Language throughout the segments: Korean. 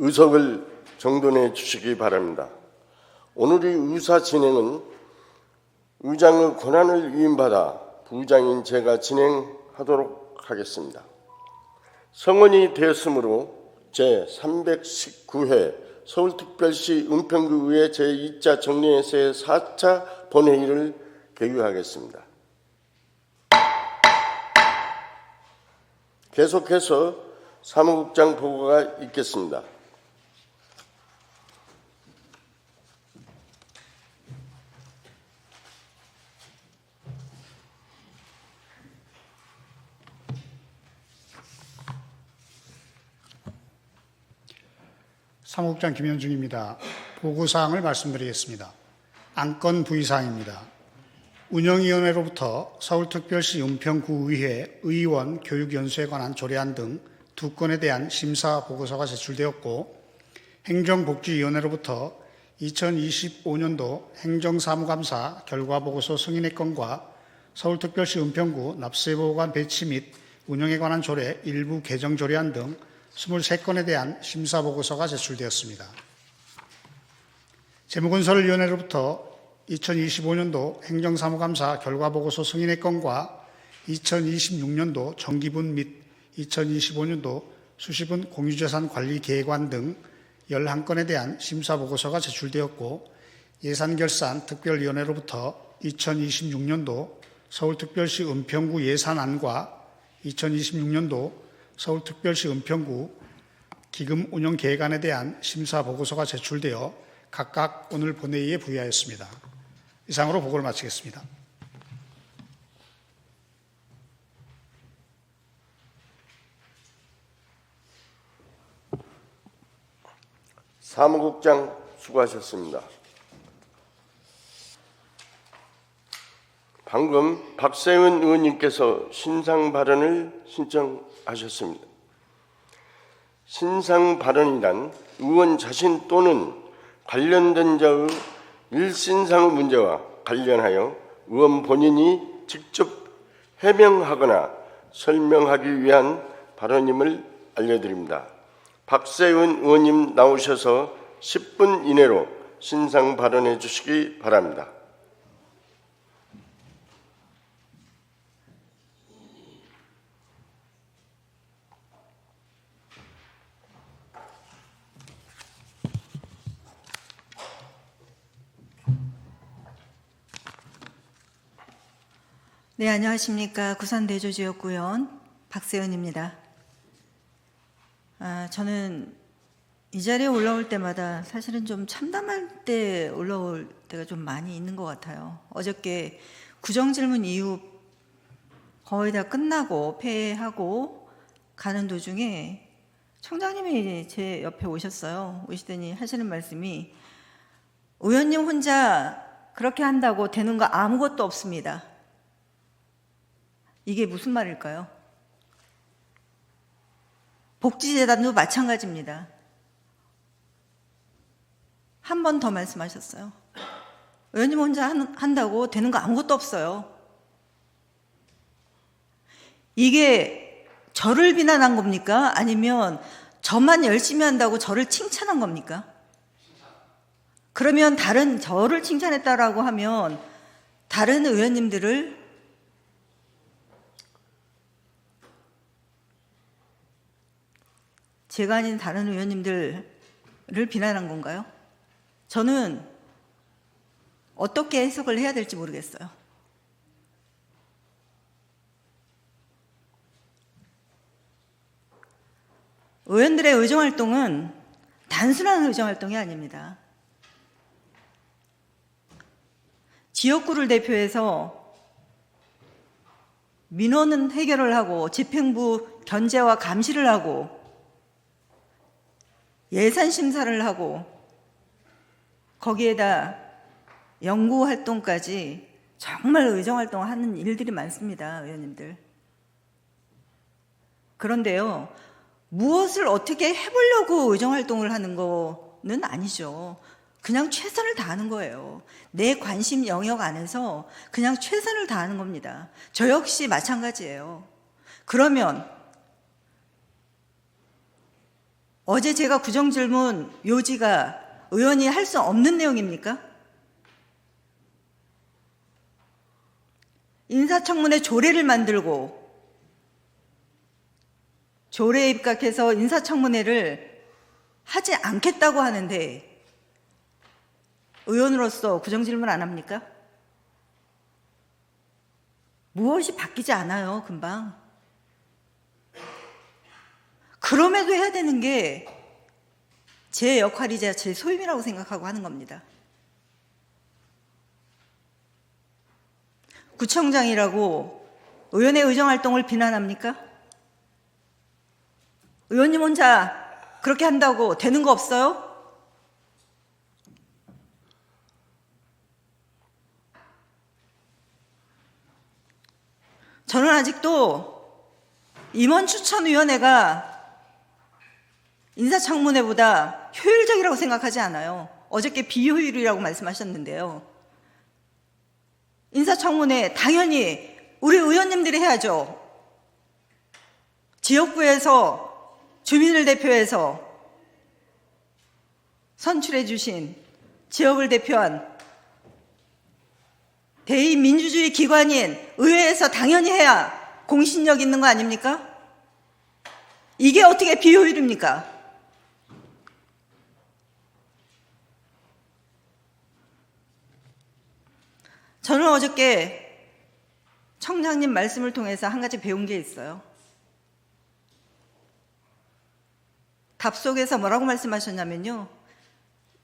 의석을 정돈해 주시기 바랍니다. 오늘의 의사 진행은 의장의 권한을 위임받아 부의장인 제가 진행하도록 하겠습니다. 성원이 되었으므로 제319회 서울특별시 은평구의회 제2차 정례회의 4차 본회의를 개교하겠습니다. 계속해서 사무국장 보고가 있겠습니다. 사무국장 김현중입니다. 보고사항을 말씀드리겠습니다. 안건 부의사항입니다. 운영위원회로부터 서울특별시 은평구의회 의원 교육연수에 관한 조례안 등 2건에 대한 심사 보고서가 제출되었고, 행정복지위원회로부터 2025년도 행정사무감사 결과보고서 승인의 건과 서울특별시 은평구 납세보호관 배치 및 운영에 관한 조례 일부 개정 조례안 등 23건에 대한 심사보고서가 제출되었습니다. 재무건설위원회로부터 2025년도 행정사무감사 결과보고서 승인의 건과 2026년도 정기분 및 2025년도 수시분 공유재산관리계획안 등 11건에 대한 심사보고서가 제출되었고, 예산결산 특별위원회로부터 2026년도 서울특별시 은평구 예산안과 2026년도 서울특별시 은평구 기금 운영 계획안에 대한 심사 보고서가 제출되어 각각 오늘 본회의에 부의하였습니다. 이상으로 보고를 마치겠습니다. 사무국장 수고하셨습니다. 방금 박세은 의원님께서 신상 발언을 신청하셨습니다. 신상 발언이란 의원 자신 또는 관련된 자의 일신상의 문제와 관련하여 의원 본인이 직접 해명하거나 설명하기 위한 발언임을 알려드립니다. 박세은 의원님 나오셔서 10분 이내로 신상 발언해 주시기 바랍니다. 네, 안녕하십니까. 구산대조지역구의원 박세은입니다. 저는 이 자리에 올라올 때마다 사실은 좀 참담할 때 올라올 때가 좀 많이 있는 것 같아요. 어저께 구정질문 이후 거의 다 끝나고 폐하고 가는 도중에 청장님이 제 옆에 오셨어요. 오시더니 하시는 말씀이 의원님 혼자 그렇게 한다고 되는 거 아무것도 없습니다. 이게 무슨 말일까요? 복지재단도 마찬가지입니다. 한 번 더 말씀하셨어요. 의원님 혼자 한다고 되는 거 아무것도 없어요. 이게 저를 비난한 겁니까? 아니면 저만 열심히 한다고 저를 칭찬한 겁니까? 그러면 저를 칭찬했다라고 하면 다른 의원님들을 제가 아닌 다른 의원님들을 비난한 건가요? 저는 어떻게 해석을 해야 될지 모르겠어요. 의원들의 의정활동은 단순한 의정활동이 아닙니다. 지역구를 대표해서 민원은 해결을 하고 집행부 견제와 감시를 하고 예산 심사를 하고 거기에다 연구활동까지 정말 의정활동을 하는 일들이 많습니다, 의원님들. 그런데요, 무엇을 어떻게 해보려고 의정활동을 하는 거는 아니죠. 그냥 최선을 다하는 거예요. 내 관심 영역 안에서 그냥 최선을 다하는 겁니다. 저 역시 마찬가지예요. 그러면 어제 제가 구정질문 요지가 의원이 할 수 없는 내용입니까? 인사청문회 조례를 만들고 조례에 입각해서 인사청문회를 하지 않겠다고 하는데 의원으로서 구정질문 안 합니까? 무엇이 바뀌지 않아요, 금방. 그럼에도 해야 되는 게 제 역할이자 제 소임이라고 생각하고 하는 겁니다. 구청장이라고 의원의 의정활동을 비난합니까? 의원님 혼자 그렇게 한다고 되는 거 없어요? 저는 아직도 임원추천위원회가 인사청문회보다 효율적이라고 생각하지 않아요. 어저께 비효율이라고 말씀하셨는데요. 인사청문회 당연히 우리 의원님들이 해야죠. 지역구에서 주민을 대표해서 선출해 주신 지역을 대표한 대의민주주의 기관인 의회에서 당연히 해야 공신력 있는 거 아닙니까? 이게 어떻게 비효율입니까? 저는 어저께 청장님 말씀을 통해서 한 가지 배운 게 있어요. 답 속에서 뭐라고 말씀하셨냐면요.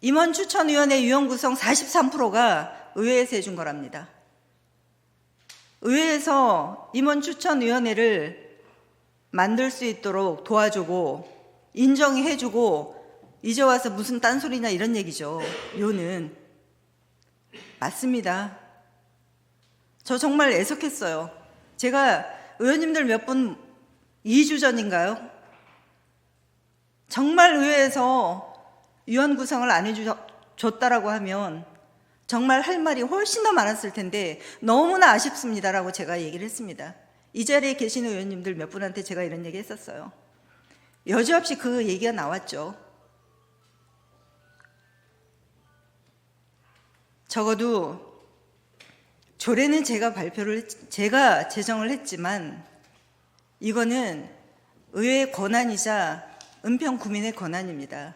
임원추천위원회 유형 구성 43%가 의회에서 해준 거랍니다. 의회에서 임원추천위원회를 만들 수 있도록 도와주고 인정해주고 이제 와서 무슨 딴소리냐 이런 얘기죠. 요는 맞습니다. 저 정말 애석했어요. 제가 의원님들 몇 분 2주 전인가요? 정말 의회에서 위원 구성을 안 해줬다라고 하면 정말 할 말이 훨씬 더 많았을 텐데 너무나 아쉽습니다라고 제가 얘기를 했습니다. 이 자리에 계신 의원님들 몇 분한테 제가 이런 얘기 했었어요. 여지없이 그 얘기가 나왔죠. 적어도 조례는 제가 제정을 했지만 이거는 의회의 권한이자 은평 구민의 권한입니다.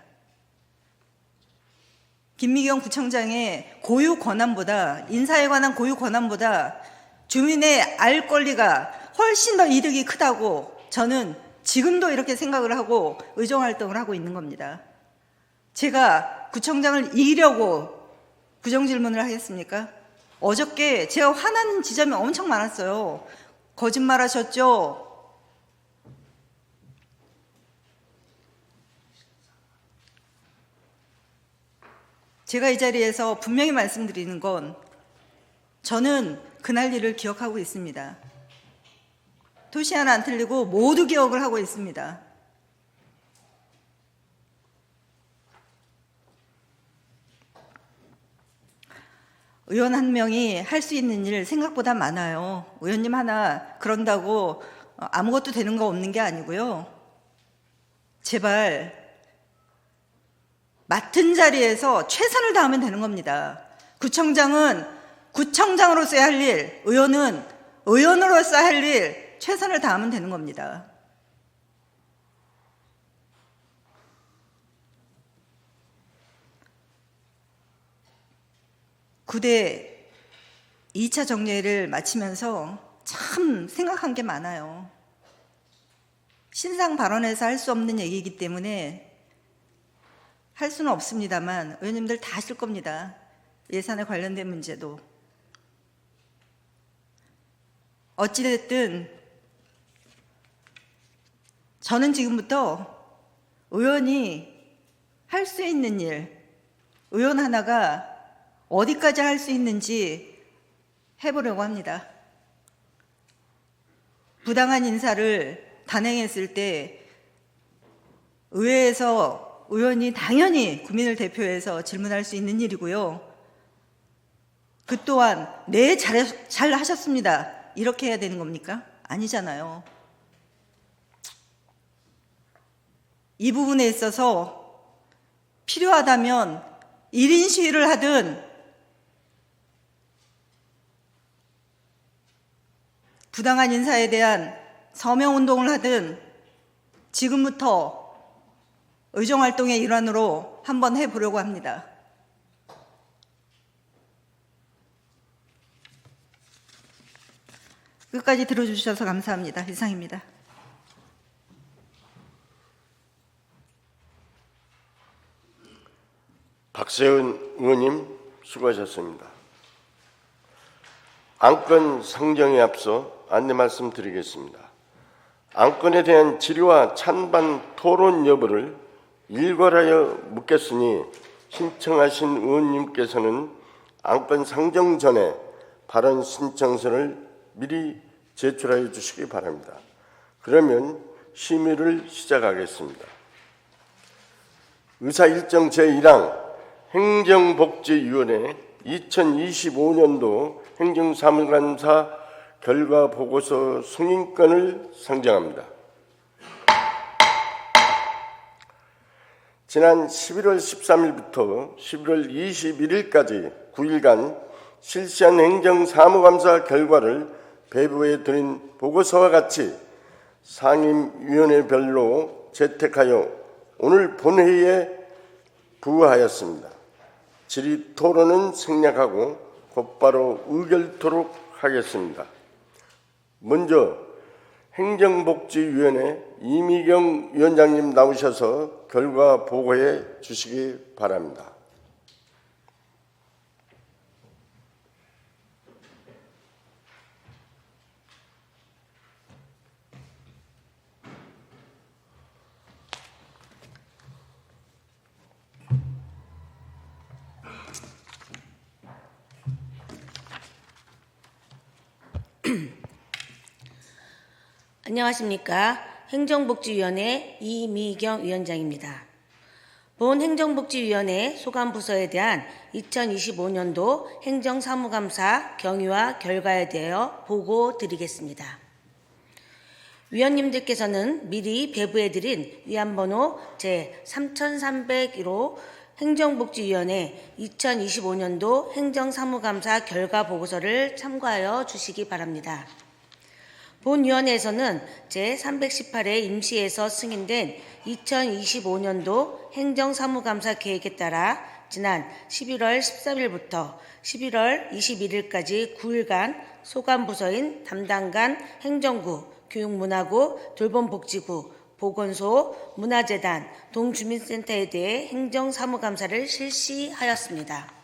김미경 구청장의 고유 권한보다 인사에 관한 고유 권한보다 주민의 알 권리가 훨씬 더 이득이 크다고 저는 지금도 이렇게 생각을 하고 의정활동을 하고 있는 겁니다. 제가 구청장을 이기려고 부정질문을 하겠습니까? 어저께 제가 화나는 지점이 엄청 많았어요. 거짓말하셨죠? 제가 이 자리에서 분명히 말씀드리는 건 저는 그날 일을 기억하고 있습니다. 토시 하나 안 틀리고 모두 기억을 하고 있습니다. 의원 한 명이 할 수 있는 일 생각보다 많아요. 의원님 하나 그런다고 아무것도 되는 거 없는 게 아니고요. 제발 맡은 자리에서 최선을 다하면 되는 겁니다. 구청장은 구청장으로서야 할 일, 의원은 의원으로서 할 일, 최선을 다하면 되는 겁니다. 구대 2차 정례를 마치면서 참 생각한 게 많아요. 신상 발언에서 할 수 없는 얘기이기 때문에 할 수는 없습니다만 의원님들 다 아실 겁니다. 예산에 관련된 문제도. 어찌됐든 저는 지금부터 의원이 할 수 있는 일, 의원 하나가 어디까지 할 수 있는지 해보려고 합니다. 부당한 인사를 단행했을 때 의회에서 의원이 당연히 국민을 대표해서 질문할 수 있는 일이고요. 그 또한 네, 잘 하셨습니다. 이렇게 해야 되는 겁니까? 아니잖아요. 이 부분에 있어서 필요하다면 1인 시위를 하든 부당한 인사에 대한 서명운동을 하든 지금부터 의정활동의 일환으로 한번 해보려고 합니다. 끝까지 들어주셔서 감사합니다. 이상입니다. 박세훈 의원님 수고하셨습니다. 안건 상정에 앞서 안내 말씀드리겠습니다. 안건에 대한 질의와 찬반 토론 여부를 일괄하여 묻겠으니 신청하신 의원님께서는 안건 상정 전에 발언 신청서를 미리 제출하여 주시기 바랍니다. 그러면 심의를 시작하겠습니다. 의사일정 제1항 행정복지위원회 2025년도 행정사무감사 결과 보고서 승인권을 상정합니다. 지난 11월 13일부터 11월 21일까지 9일간 실시한 행정사무감사 결과를 배부해 드린 보고서와 같이 상임위원회별로 채택하여 오늘 본회의에 부의하였습니다. 질의 토론은 생략하고 곧바로 의결토록 하겠습니다. 먼저 행정복지위원회 이미경 위원장님 나오셔서 결과 보고해 주시기 바랍니다. 안녕하십니까. 행정복지위원회 이미경 위원장입니다. 본 행정복지위원회 소관부서에 대한 2025년도 행정사무감사 경위와 결과에 대하여 보고 드리겠습니다. 위원님들께서는 미리 배부해드린 위안번호 제3301호 행정복지위원회 2025년도 행정사무감사 결과 보고서를 참고하여 주시기 바랍니다. 본위원회에서는 제318회 임시에서 승인된 2025년도 행정사무감사 계획에 따라 지난 11월 13일부터 11월 21일까지 9일간 소관부서인 담당관 행정구, 교육문화구, 돌봄복지구, 보건소, 문화재단, 동주민센터에 대해 행정사무감사를 실시하였습니다.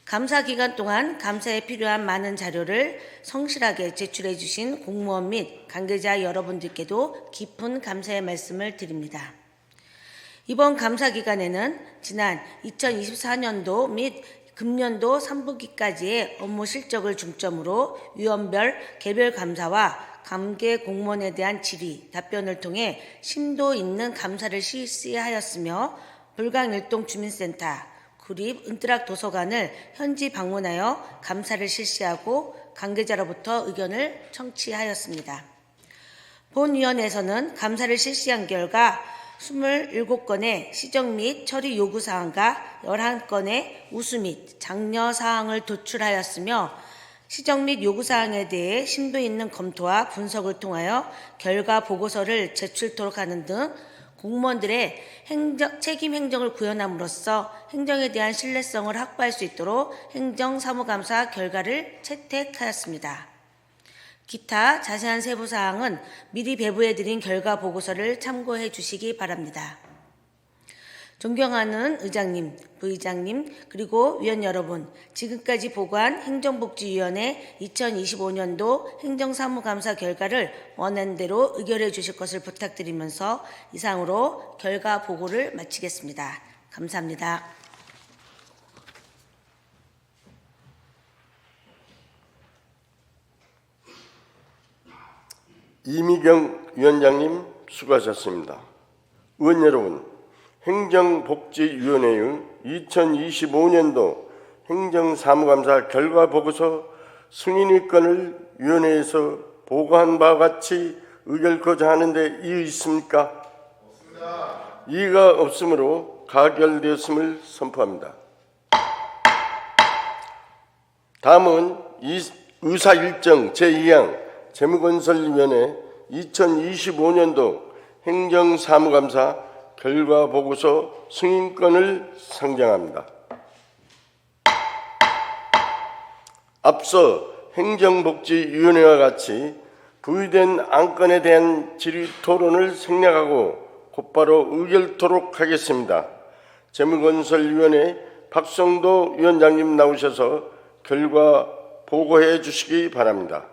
감사 기간 동안 감사에 필요한 많은 자료를 성실하게 제출해 주신 공무원 및 관계자 여러분들께도 깊은 감사의 말씀을 드립니다. 이번 감사 기간에는 지난 2024년도 및 금년도 3분기까지의 업무 실적을 중점으로 위원별 개별 감사와 관계 공무원에 대한 질의, 답변을 통해 심도 있는 감사를 실시하였으며 불광일동주민센터, 구립 은뜨락 도서관을 현지 방문하여 감사를 실시하고 관계자로부터 의견을 청취하였습니다. 본위원회에서는 감사를 실시한 결과 27건의 시정 및 처리 요구사항과 11건의 우수 및 장려 사항을 도출하였으며 시정 및 요구사항에 대해 심도 있는 검토와 분석을 통하여 결과 보고서를 제출토록 하는 등 공무원들의 책임 행정을 구현함으로써 행정에 대한 신뢰성을 확보할 수 있도록 행정사무감사 결과를 채택하였습니다. 기타 자세한 세부사항은 미리 배부해드린 결과 보고서를 참고해 주시기 바랍니다. 존경하는 의장님, 부의장님, 그리고 위원 여러분, 지금까지 보고한 행정복지위원회 2025년도 행정사무감사 결과를 원하는 대로 의결해 주실 것을 부탁드리면서 이상으로 결과 보고를 마치겠습니다. 감사합니다. 이미경 위원장님 수고하셨습니다. 의원 여러분, 행정복지위원회의 2025년도 행정사무감사 결과보고서 승인의건을 위원회에서 보고한 바와 같이 의결코자 하는데 이의 있습니까? 없습니다. 이의가 없으므로 가결되었음을 선포합니다. 다음은 의사일정 제2항 재무건설위원회 2025년도 행정사무감사 결과보고서 승인권을 상정합니다. 앞서 행정복지위원회와 같이 부의된 안건에 대한 질의토론을 생략하고 곧바로 의결토록 하겠습니다. 재무건설위원회 박성도 위원장님 나오셔서 결과 보고해 주시기 바랍니다.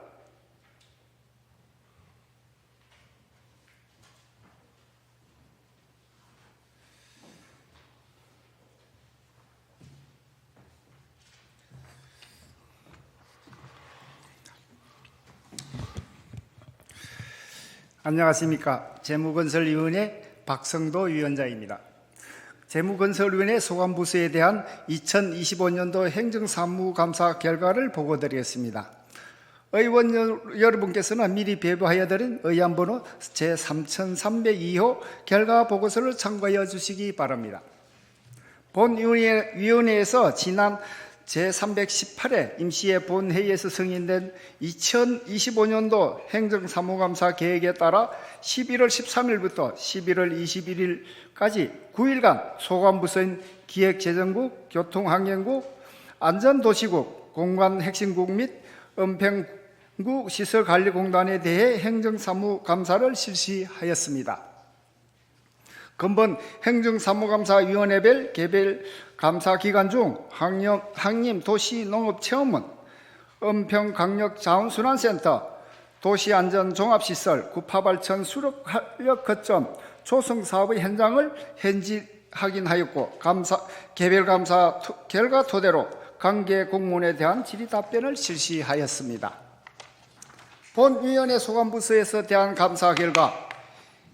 안녕하십니까. 재무건설위원회 박성도 위원장입니다. 재무건설위원회 소관부서에 대한 2025년도 행정사무감사 결과를 보고드리겠습니다. 의원 여러분께서는 미리 배부하여 드린 의안번호 제3302호 결과보고서를 참고하여 주시기 바랍니다. 본위원회에서 지난 제318회 임시회 본회의에서 승인된 2025년도 행정사무감사 계획에 따라 11월 13일부터 11월 21일까지 9일간 소관부서인 기획재정국, 교통환경국, 안전도시국, 공관핵심국 및 은평구 시설관리공단에 대해 행정사무감사를 실시하였습니다. 근본 행정사무감사위원회별 개별 감사기관 중 항림도시농업체험은 은평강력자원순환센터, 도시안전종합시설, 구파발천 수력활력 거점 조성사업의 현장을 현지 확인하였고 개별 감사 결과 토대로 관계 공무원에 대한 질의 답변을 실시하였습니다. 본위원회 소관부서에서 대한 감사 결과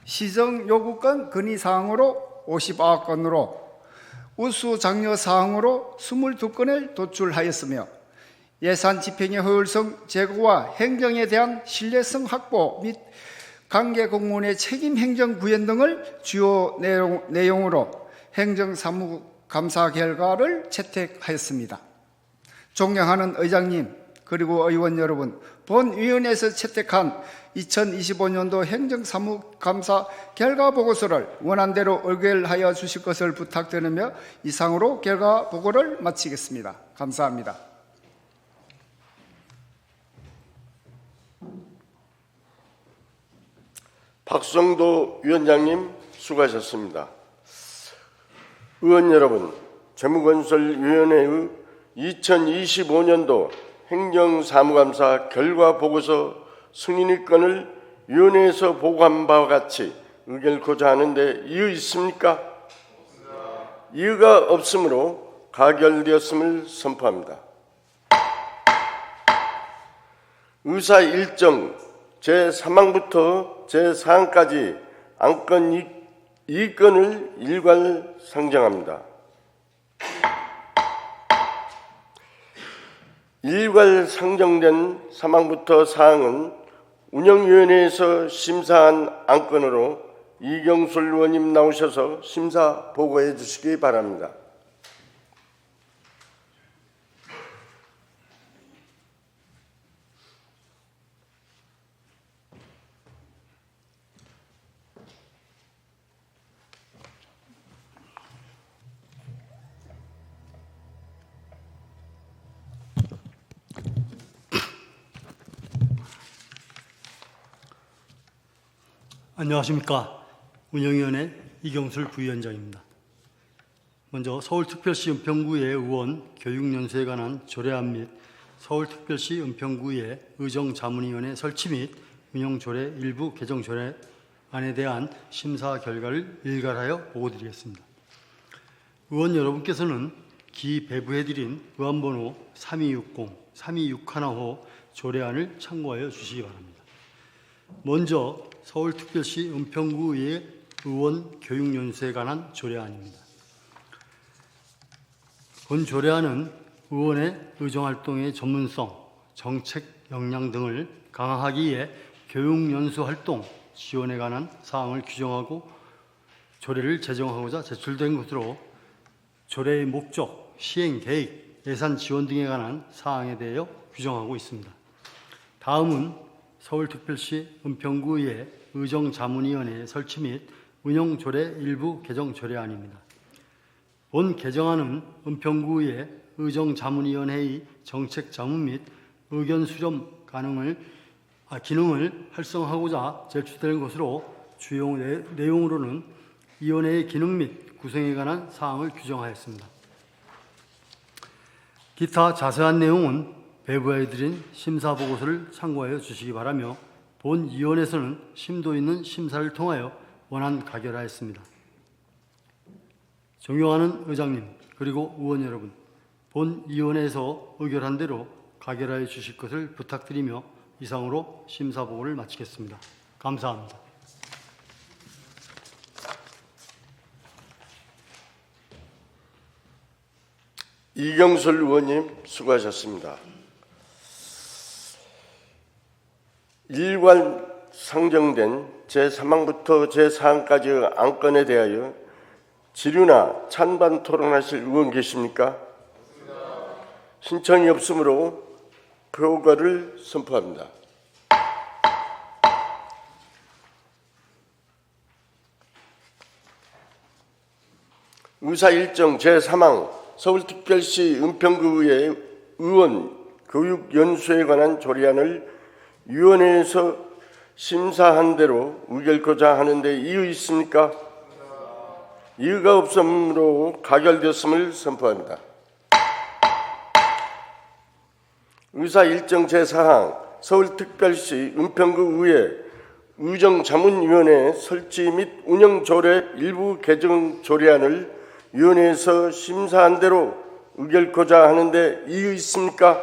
시정 요구권 건의사항으로 59건으로 우수 장려 사항으로 22건을 도출하였으며 예산 집행의 효율성 제고와 행정에 대한 신뢰성 확보 및 관계 공무원의 책임 행정 구현 등을 주요 내용으로 행정사무감사 결과를 채택하였습니다. 존경하는 의장님 그리고 의원 여러분, 본위원회에서 채택한 2025년도 행정사무감사 결과보고서를 원안대로 의결하여 주실 것을 부탁드리며 이상으로 결과보고를 마치겠습니다. 감사합니다. 박성도 위원장님 수고하셨습니다. 의원 여러분, 재무건설위원회의 2025년도 행정사무감사 결과보고서 승인의건을 위원회에서 보고한 바와 같이 의결코자 하는데 이의 있습니까? 이의가 없으므로 가결되었음을 선포합니다. 의사 일정 제3항부터 제4항까지 안건 2건을 일괄 상정합니다. 일괄 상정된 3항부터 4항은 운영위원회에서 심사한 안건으로 이경술 의원님 나오셔서 심사 보고해 주시기 바랍니다. 안녕하십니까. 운영위원회 이경술 부위원장입니다. 먼저 서울특별시 은평구의 의원 교육연수에 관한 조례안 및 서울특별시 은평구의 의정자문위원회 설치 및 운영조례 일부 개정 조례안에 대한 심사 결과를 일괄하여 보고드리겠습니다. 의원 여러분께서는 기 배부해드린 의안번호 3260, 3261호 조례안을 참고하여 주시기 바랍니다. 먼저 서울특별시 은평구의 의원 교육연수에 관한 조례안입니다. 본 조례안은 의원의 의정활동의 전문성, 정책 역량 등을 강화하기 위해 교육연수 활동 지원에 관한 사항을 규정하고 조례를 제정하고자 제출된 것으로 조례의 목적, 시행 계획, 예산 지원 등에 관한 사항에 대하여 규정하고 있습니다. 다음은 서울특별시 은평구의 의정자문위원회 설치 및 운영 조례 일부 개정 조례안입니다. 본 개정안은 은평구의 의정자문위원회의 정책 자문 및 의견 수렴 기능을 활성화하고자 제출된 것으로 주요 내용으로는 위원회의 기능 및 구성에 관한 사항을 규정하였습니다. 기타 자세한 내용은 배부에 드린 심사보고서를 참고하여 주시기 바라며 본 위원회에서는 심도 있는 심사를 통하여 원안 가결하였습니다. 존경하는 의장님 그리고 의원 여러분, 본 위원회에서 의결한 대로 가결하여 주실 것을 부탁드리며 이상으로 심사보고를 마치겠습니다. 감사합니다. 이경술 의원님 수고하셨습니다. 일괄 상정된 제3항부터 제4항까지의 안건에 대하여 질의나 찬반 토론하실 의원 계십니까? 신청이 없으므로 표결을 선포합니다. 의사 일정 제3항 서울특별시 은평구의 의원 교육연수에 관한 조례안을 위원회에서 심사한 대로 의결코자 하는데 이의 있습니까? 이의가 없으므로 가결되었음을 선포합니다. 의사 일정 제4항 서울특별시 은평구의회 의정자문위원회 설치 및 운영 조례 일부 개정 조례안을 위원회에서 심사한 대로 의결코자 하는데 이의 있습니까?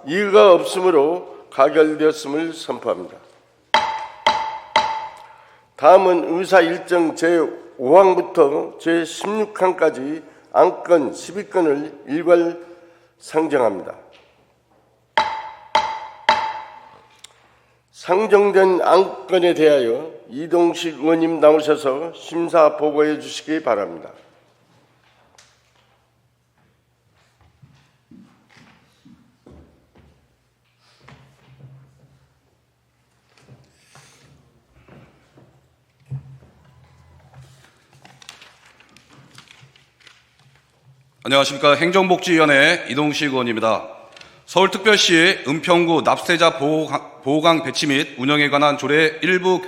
이의가 없으므로 가결되었음을 선포합니다. 다음은 의사 일정 제5항부터 제16항까지 안건 12건을 일괄 상정합니다. 상정된 안건에 대하여 이동식 의원님 나오셔서 심사 보고해 주시기 바랍니다. 안녕하십니까. 행정복지위원회 이동식 의원입니다. 서울특별시 은평구 납세자 보호강 배치 및 운영에 관한 조례 일부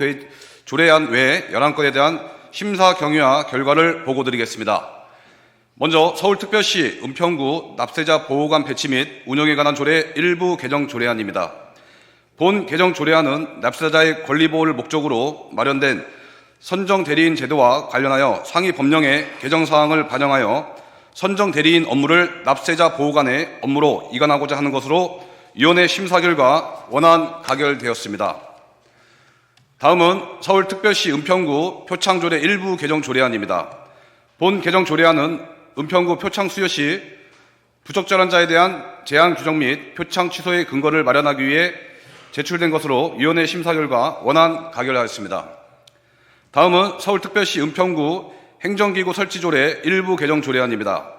조례안 외 11건에 대한 심사 경위와 결과를 보고드리겠습니다. 먼저 서울특별시 은평구 납세자 보호관 배치 및 운영에 관한 조례 일부 개정 조례안입니다. 본 개정 조례안은 납세자의 권리 보호를 목적으로 마련된 선정 대리인 제도와 관련하여 상위 법령의 개정 사항을 반영하여 선정 대리인 업무를 납세자 보호관의 업무로 이관하고자 하는 것으로 위원회 심사 결과 원안 가결되었습니다. 다음은 서울특별시 은평구 표창조례 일부 개정 조례안입니다. 본 개정 조례안은 은평구 표창 수여 시 부적절한 자에 대한 제한 규정 및 표창 취소의 근거를 마련하기 위해 제출된 것으로 위원회 심사 결과 원안 가결하였습니다. 다음은 서울특별시 은평구 행정기구 설치조례 일부 개정 조례안입니다.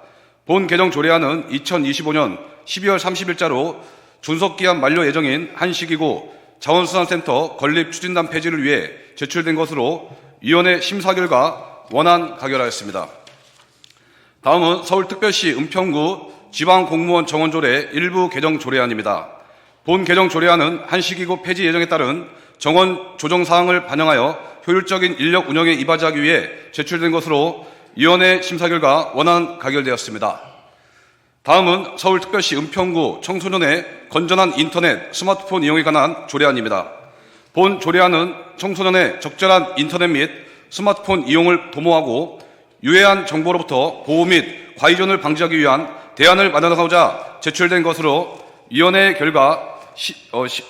본 개정 조례안은 2025년 12월 30일자로 준속기한 만료 예정인 한시기구 자원순환센터 건립추진단 폐지를 위해 제출된 것으로 위원회 심사 결과 원안 가결하였습니다. 다음은 서울특별시 은평구 지방공무원 정원조례 일부 개정 조례안입니다. 본 개정 조례안은 한시기구 폐지 예정에 따른 정원 조정 사항을 반영하여 효율적인 인력 운영에 이바지하기 위해 제출된 것으로 위원회 심사 결과 원안 가결되었습니다. 다음은 서울특별시 은평구 청소년의 건전한 인터넷, 스마트폰 이용에 관한 조례안입니다. 본 조례안은 청소년의 적절한 인터넷 및 스마트폰 이용을 도모하고 유해한 정보로부터 보호 및 과이전을 방지하기 위한 대안을 마련하고자 제출된 것으로 위원회 결과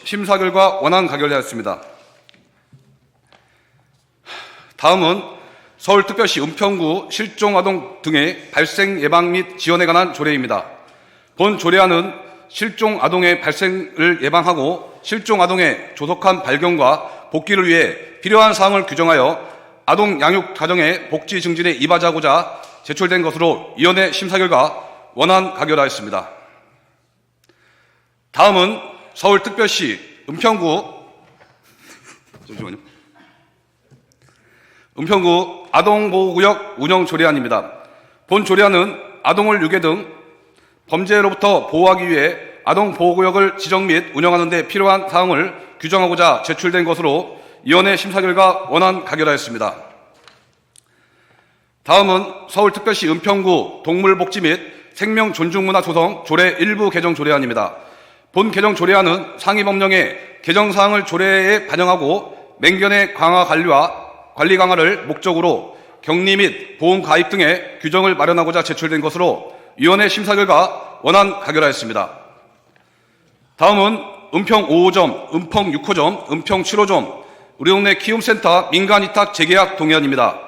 심사 결과 원안 가결되었습니다. 다음은 서울특별시 은평구 실종아동 등의 발생 예방 및 지원에 관한 조례입니다. 본 조례안은 실종아동의 발생을 예방하고 실종아동의 조속한 발견과 복귀를 위해 필요한 사항을 규정하여 아동 양육 가정의 복지 증진에 이바지하고자 제출된 것으로 위원회 심사 결과 원안 가결하였습니다. 다음은 서울특별시 은평구 아동보호구역 운영 조례안입니다. 본 조례안은 아동을 유괴 등 범죄로부터 보호하기 위해 아동보호구역을 지정 및 운영하는 데 필요한 사항을 규정하고자 제출된 것으로 위원회 심사 결과 원안 가결하였습니다. 다음은 서울특별시 은평구 동물복지 및 생명존중문화 조성 조례 일부 개정 조례안입니다. 본 개정 조례안은 상위 법령의 개정 사항을 조례에 반영하고 맹견의 강화 관리 강화를 목적으로 격리 및 보험 가입 등의 규정을 마련하고자 제출된 것으로 위원회 심사 결과 원안 가결하였습니다. 다음은 은평 5호점, 은평 6호점, 은평 7호점 우리 동네 키움센터 민간위탁 재계약 동의안입니다.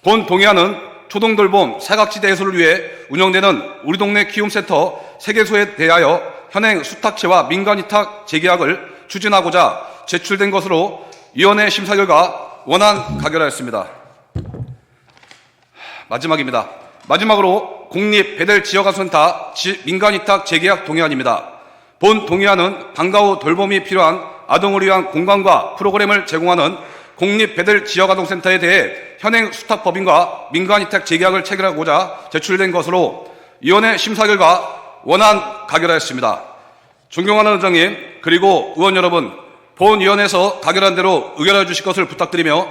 본 동의안은 초동돌봄 사각지대 해소를 위해 운영되는 우리 동네 키움센터 3개소에 대하여 현행 수탁체와 민간위탁 재계약을 추진하고자 제출된 것으로 위원회 심사 결과 원안 가결하였습니다. 마지막입니다. 마지막으로 국립배들지역아동센터 민간위탁 재계약 동의안입니다. 본 동의안은 방과 후 돌봄이 필요한 아동을 위한 공간과 프로그램을 제공하는 국립배들지역아동센터에 대해 현행 수탁법인과 민간위탁 재계약을 체결하고자 제출된 것으로 위원회 심사 결과 원안 가결하였습니다. 존경하는 의장님 그리고 의원 여러분, 본 위원회에서 가결한 대로 의결해 주실 것을 부탁드리며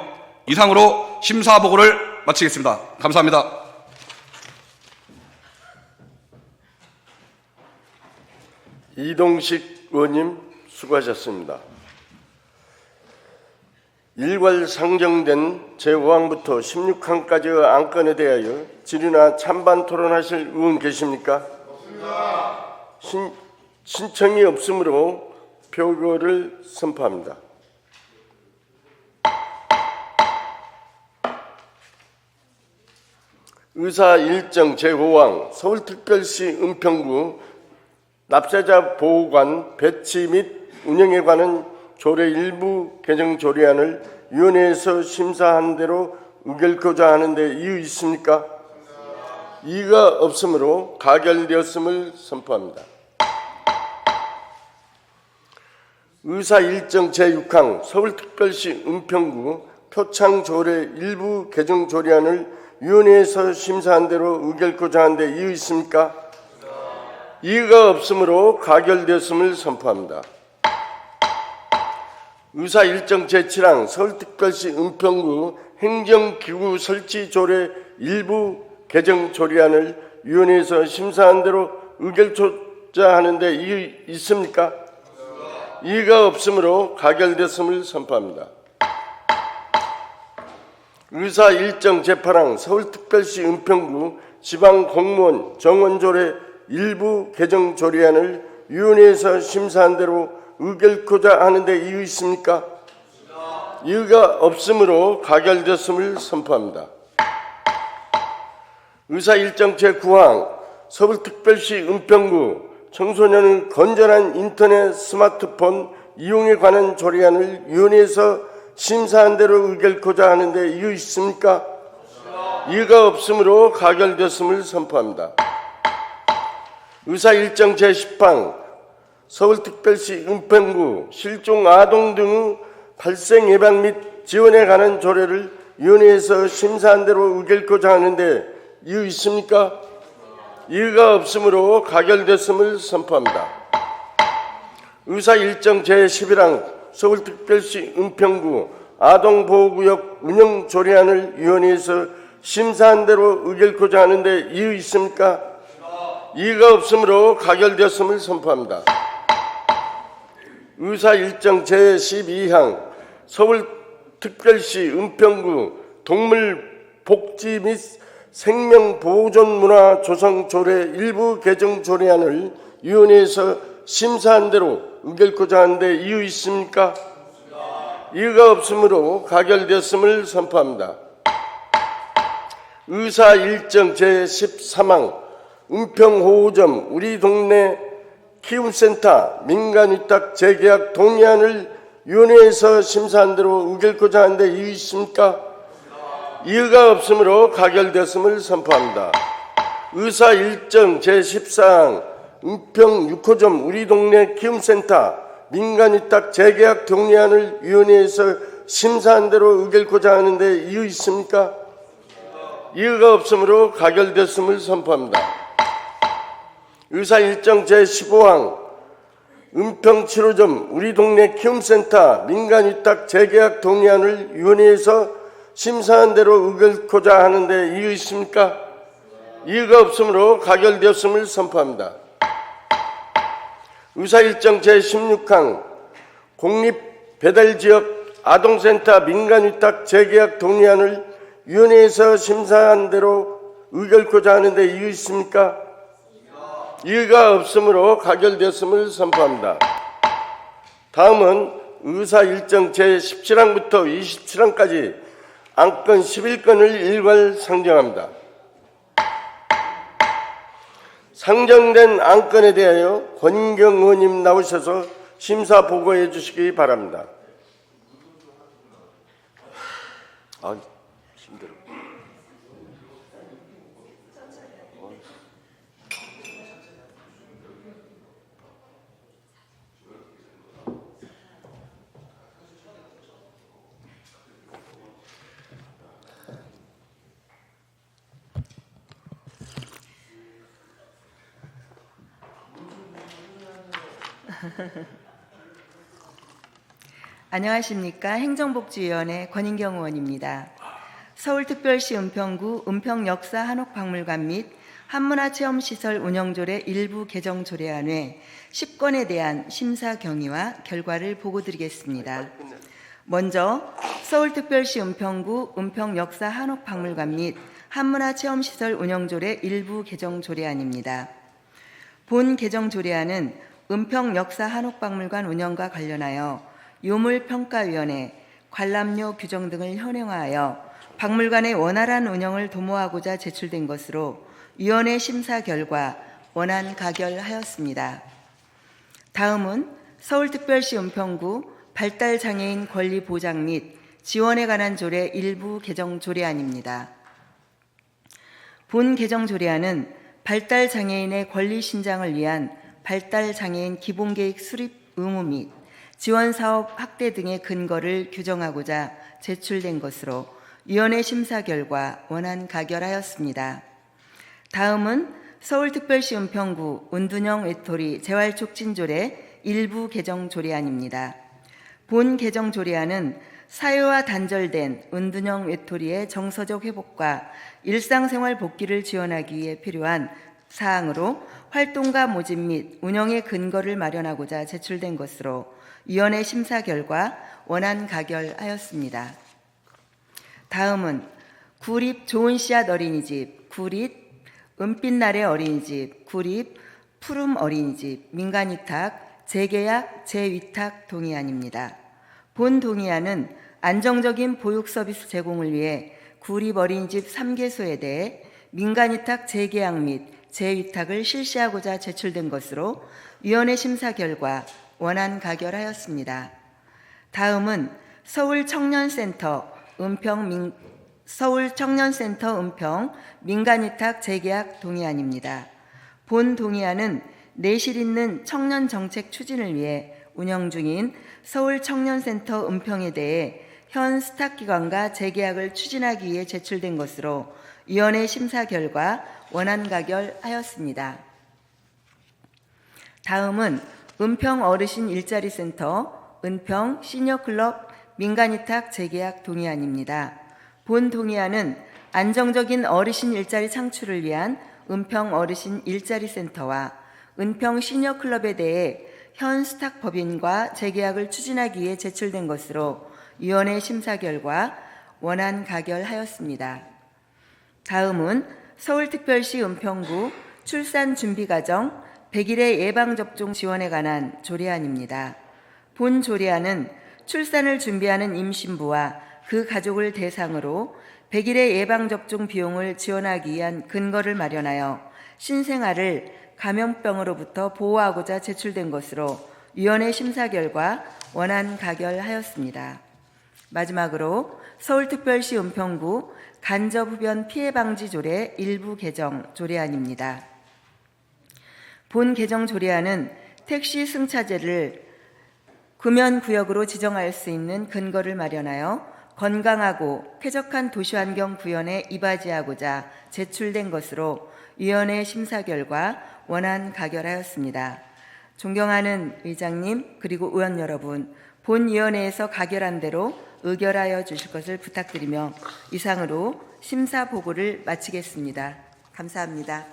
이상으로 심사 보고를 마치겠습니다. 감사합니다. 이동식 의원님 수고하셨습니다. 일괄 상정된 제5항부터 16항까지의 안건에 대하여 질의나 찬반 토론하실 의원 계십니까? 없습니다. 신청이 없으므로 표결을 선포합니다. 의사 일정 제5항 서울특별시 은평구 납세자 보호관 배치 및 운영에 관한 조례 일부 개정 조례안을 위원회에서 심사한 대로 의결코자 하는데 이유 있습니까? 이의가 없으므로 가결되었음을 선포합니다. 의사 일정 제6항 서울특별시 은평구 표창 조례 일부 개정 조례안을 위원회에서 심사한 대로 의결코자 하는데 이유 있습니까? 이의가 없으므로 가결되었음을 선포합니다. 의사 일정 제7항 서울특별시 은평구 행정기구 설치 조례 일부 개정 조례안을 위원회에서 심사한 대로 의결코자 하는데 이의 있습니까? 이의가 없으므로 가결됐음을 선포합니다. 의사 일정 제8항 서울특별시 은평구 지방공무원 정원조례 일부 개정 조례안을 위원회에서 심사한 대로 의결코자 하는데 이의 있습니까? 이의가 없으므로 가결됐음을 선포합니다. 의사 일정 제9항 서울특별시 은평구 청소년의 건전한 인터넷 스마트폰 이용에 관한 조례안을 위원회에서 심사한 대로 의결코자 하는데 이의 있습니까? 이의가 없으므로 가결됐음을 선포합니다. 의사 일정 제10항 서울특별시 은평구 실종 아동 등의 발생 예방 및 지원에 관한 조례를 위원회에서 심사한 대로 의결코자 하는데 이의 있습니까? 이의가 없으므로 가결됐음을 선포합니다. 의사 일정 제11항 서울특별시 은평구 아동보호구역 운영 조례안을 위원회에서 심사한 대로 의결코자 하는데 이의 있습니까? 이의가 없으므로 가결되었음을 선포합니다. 의사 일정 제12항 서울특별시 은평구 동물복지 및 생명보존문화 조성 조례 일부 개정 조례안을 위원회에서 심사한 대로 의결코자 하는데 이의 있습니까? 이의가 없으므로 가결되었음을 선포합니다. 의사 일정 제13항 은평호호점 우리 동네 키움센터 민간위탁 재계약 동의안을 위원회에서 심사한 대로 의결코자 하는데 이의 있습니까? 이의가 없으므로 가결되었음을 선포합니다. 의사 일정 제14항 은평 6호점 우리 동네 키움센터 민간위탁 재계약 동의안을 위원회에서 심사한 대로 의결코자 하는데 이의 있습니까? 이의가 없으므로 가결되었음을 선포합니다. 의사 일정 제15항 은평 7호점 우리 동네 키움센터 민간위탁 재계약 동의안을 위원회에서 심사한 대로 의결코자 하는데 이의 있습니까? 이의가 없으므로 가결되었음을 선포합니다. 의사 일정 제16항 공립배달지역 아동센터 민간위탁 재계약 동의안을 위원회에서 심사한 대로 의결코자 하는데 이의 있습니까? 이의가 없으므로 가결되었음을 선포합니다. 다음은 의사 일정 제17항부터 27항까지 안건 11건을 일괄 상정합니다. 상정된 안건에 대하여 권인경 의원님 나오셔서 심사 보고해 주시기 바랍니다. 힘들어. 안녕하십니까. 행정복지위원회 권인경 의원입니다. 서울특별시 은평구 은평역사 한옥박물관 및 한문화체험시설 운영조례 일부 개정 조례안 외 10건에 대한 심사 경위와 결과를 보고드리겠습니다. 먼저 서울특별시 은평구 은평역사 한옥박물관 및 한문화체험시설 운영조례 일부 개정 조례안입니다. 본 개정 조례안은 은평역사 한옥박물관 운영과 관련하여 유물평가위원회, 관람료 규정 등을 현행화하여 박물관의 원활한 운영을 도모하고자 제출된 것으로 위원회 심사 결과 원안 가결하였습니다. 다음은 서울특별시 은평구 발달장애인 권리 보장 및 지원에 관한 조례 일부 개정 조례안입니다. 본 개정 조례안은 발달장애인의 권리 신장을 위한 발달장애인 기본계획 수립 의무 및 지원사업 확대 등의 근거를 규정하고자 제출된 것으로 위원회 심사 결과 원안 가결하였습니다. 다음은 서울특별시 은평구 운둔형 외톨이 재활촉진조례 일부 개정 조례안입니다. 본 개정 조례안은 사회와 단절된 운둔형 외톨이의 정서적 회복과 일상생활 복귀를 지원하기 위해 필요한 사항으로 활동가 모집 및 운영의 근거를 마련하고자 제출된 것으로 위원회 심사 결과 원안 가결하였습니다. 다음은 구립 좋은 씨앗 어린이집, 구립 은빛날의 어린이집, 구립 푸름 어린이집, 민간위탁, 재계약, 재위탁 동의안입니다. 본 동의안은 안정적인 보육 서비스 제공을 위해 구립 어린이집 3개소에 대해 민간위탁 재계약 및 재위탁을 실시하고자 제출된 것으로 위원회 심사 결과 원안 가결하였습니다. 다음은 서울청년센터 은평 민간위탁 재계약 동의안입니다. 본 동의안은 내실 있는 청년 정책 추진을 위해 운영 중인 서울청년센터 은평에 대해 현 스탁기관과 재계약을 추진하기 위해 제출된 것으로 위원회 심사 결과 원안 가결하였습니다. 다음은 은평 어르신 일자리 센터, 은평 시니어클럽 민간위탁 재계약 동의안입니다. 본 동의안은 안정적인 어르신 일자리 창출을 위한 은평 어르신 일자리 센터와 은평 시니어클럽에 대해 현 스탁 법인과 재계약을 추진하기 위해 제출된 것으로 위원회 심사 결과 원안 가결하였습니다. 다음은 서울특별시 은평구 출산준비가정 100일의 예방접종 지원에 관한 조례안입니다. 본 조례안은 출산을 준비하는 임신부와 그 가족을 대상으로 100일의 예방접종 비용을 지원하기 위한 근거를 마련하여 신생아를 감염병으로부터 보호하고자 제출된 것으로 위원회 심사 결과 원안 가결하였습니다. 마지막으로 서울특별시 은평구 간접 흡연 피해 방지 조례 일부 개정 조례안입니다. 본 개정 조례안은 택시 승차제를 금연구역으로 지정할 수 있는 근거를 마련하여 건강하고 쾌적한 도시환경 구현에 이바지하고자 제출된 것으로 위원회 심사 결과 원안 가결하였습니다. 존경하는 의장님 그리고 의원 여러분, 본위원회에서 가결한 대로 의결하여 주실 것을 부탁드리며 이상으로 심사 보고를 마치겠습니다. 감사합니다.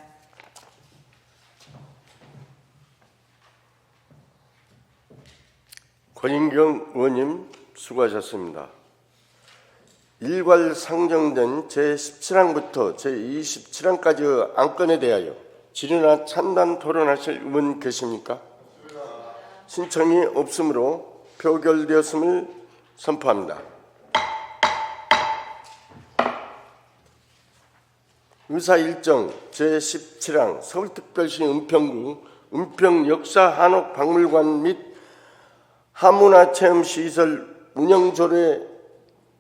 권인경 의원님 수고하셨습니다. 일괄 상정된 제17항부터 제27항까지의 안건에 대하여 질의나 찬반 토론하실 의원 계십니까? 신청이 없으므로 표결되었음을 선포합니다. 의사일정 제17항 서울특별시 은평구 은평역사한옥박물관 및 하문화체험시설 운영조례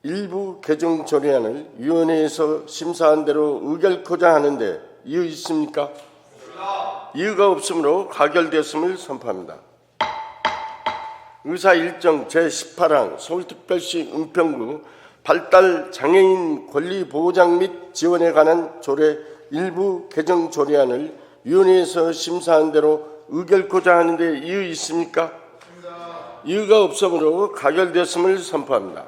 일부 개정 조례안을 위원회에서 심사한 대로 의결코자 하는데 이의 있습니까? 이의가 없으므로 가결되었음을 선포합니다. 의사일정 제18항 서울특별시 은평구 발달 장애인 권리 보장 및 지원에 관한 조례 일부 개정 조례안을 위원회에서 심사한 대로 의결코자 하는데 이의 있습니까? 이의가 없으므로 가결되었음을 선포합니다.